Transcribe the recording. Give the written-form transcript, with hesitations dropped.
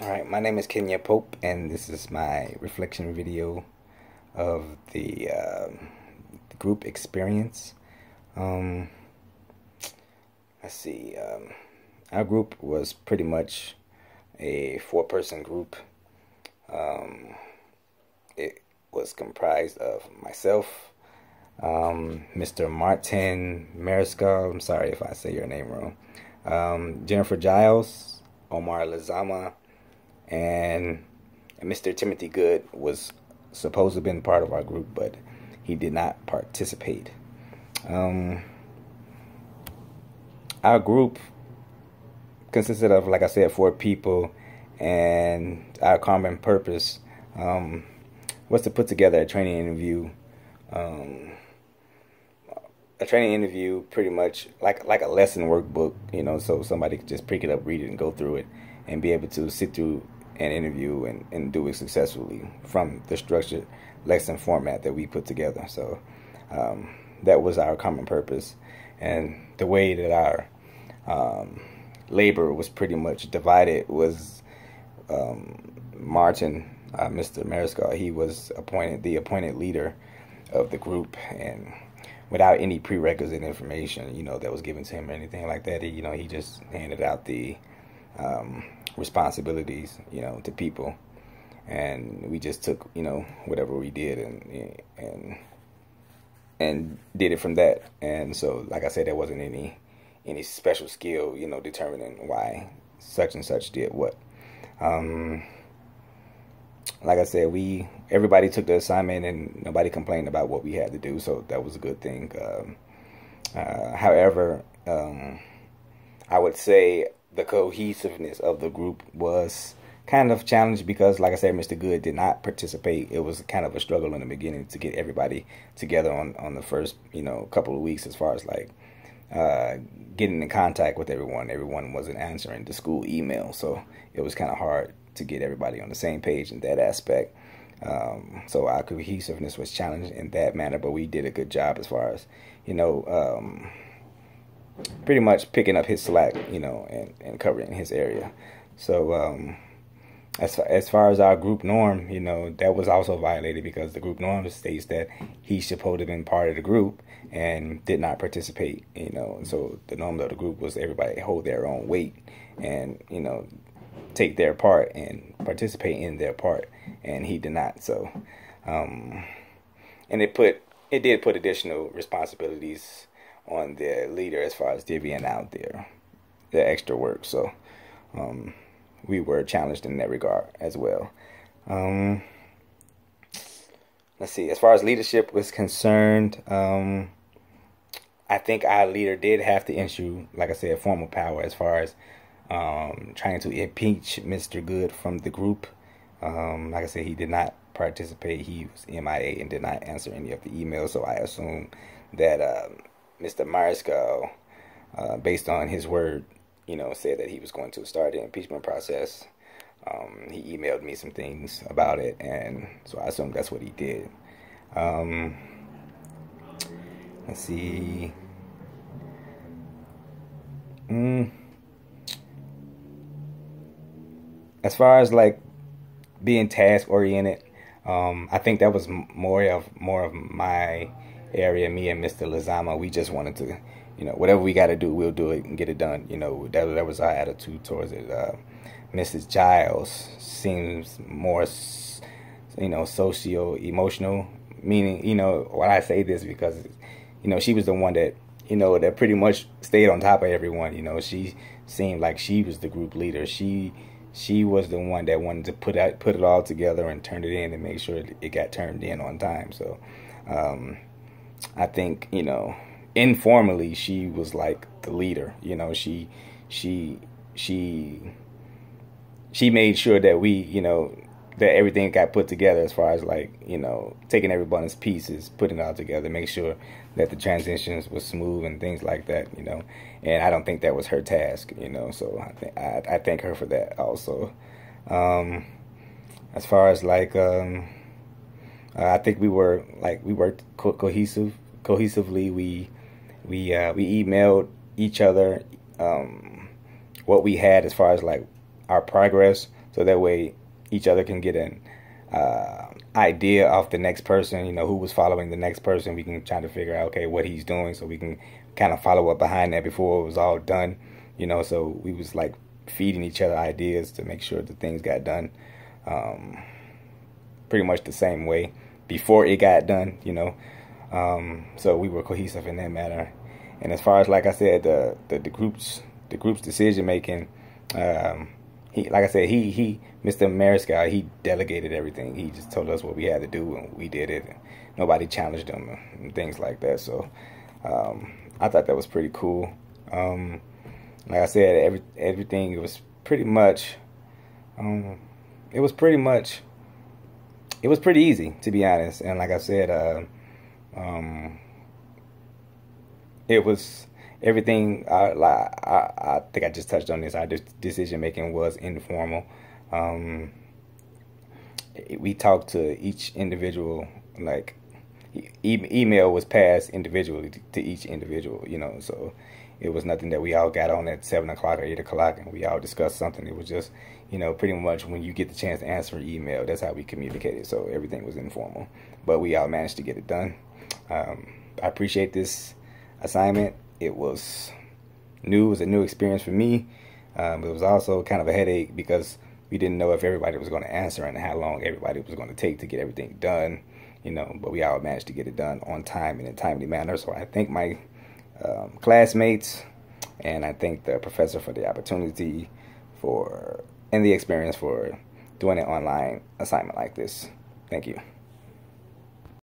Alright, my name is Kenya Pope, and this is my reflection video of the group experience. Um, let's see, our group was pretty much a four-person group. Um, it was comprised of myself, Mr. Martin Mariscal, I'm sorry if I say your name wrong, Jennifer Giles, Omar Lazama, and Mr. Timothy Good was supposed to have been part of our group, but he did not participate. Um, our group consisted of, like I said, four people, and our common purpose was to put together a training interview. Um, a training interview, pretty much like a lesson workbook, so somebody could just pick it up, read it, and go through it, and be able to sit through an interview and do it successfully from the structured lesson format that we put together. So that was our common purpose, and the way that our labor was pretty much divided was Martin, Mr. Mariscal, he was the appointed leader of the group, and without any prerequisite information, that was given to him or anything like that. He just handed out the responsibilities, to people, and we just took, whatever we did and did it from that. And so, like I said, there wasn't any special skill, determining why such and such did what. Like I said, everybody took the assignment and nobody complained about what we had to do, so that was a good thing. However, I would say the cohesiveness of the group was kind of challenged because, like I said, Mr. Good did not participate. It was kind of a struggle in the beginning to get everybody together on the first, couple of weeks, as far as like getting in contact with everyone. Everyone wasn't answering the school email, so it was kind of hard to get everybody on the same page in that aspect. So our cohesiveness was challenged in that manner, but we did a good job as far as, pretty much picking up his slack, and covering his area. So as far as our group norm, that was also violated because the group norm states that he supposed to have been part of the group and did not participate, So the norm of the group was everybody hold their own weight and, take their part and participate in their part, and he did not. So, and it did put additional responsibilities on the leader as far as divvying out their extra work. So, we were challenged in that regard as well. Let's see. As far as leadership was concerned, I think our leader did have to issue, like I said, formal power as far as trying to impeach Mr. Good from the group. Like I said, he did not participate. He was MIA and did not answer any of the emails. So I assume that Mr. Mariscal, based on his word, said that he was going to start the impeachment process. He emailed me some things about it, and so I assume that's what he did. Let's see. As far as like being task oriented, I think that was more of my area. Me and Mr. Lazama, we just wanted to, whatever we got to do, we'll do it and get it done. That was our attitude towards it. Mrs. Giles seems more, socio emotional. Meaning, why I say this because, she was the one that, that pretty much stayed on top of everyone. She seemed like she was the group leader. She was the one that wanted to put it all together and turn it in and make sure it got turned in on time. So I think, informally she was like the leader. She made sure that we, that everything got put together as far as like, taking everybody's pieces, putting it all together, make sure that the transitions was smooth and things like that, and I don't think that was her task, so I thank her for that also. As far as like, I think we worked cohesively. We emailed each other what we had as far as like our progress, so that way each other can get an idea of the next person, you know, who was following the next person. We can try to figure out, okay, what he's doing, so we can kind of follow up behind that before it was all done, you know. So we was like feeding each other ideas to make sure that things got done pretty much the same way before it got done, you know. So we were cohesive in that matter. And as far as, like I said, the group's decision making, he, like I said, Mr. Mariscal, he delegated everything. He just told us what we had to do, and we did it. Nobody challenged him and things like that. So I thought that was pretty cool. Like I said, everything, it was pretty much, it was pretty easy, to be honest. And like I said, it was everything. I think I just touched on this. Our decision making was informal. We talked to each individual, like email was passed individually to each individual, you know. So it was nothing that we all got on at 7 o'clock or 8 o'clock and we all discussed something. It was just, you know, pretty much when you get the chance to answer an email, that's how we communicated. So everything was informal, but we all managed to get it done. I appreciate this assignment. It was new. It was a new experience for me. It was also kind of a headache because we didn't know if everybody was going to answer and how long everybody was going to take to get everything done, you know, but we all managed to get it done on time in a timely manner. So I thank my classmates, and I thank the professor for the opportunity and the experience for doing an online assignment like this. Thank you.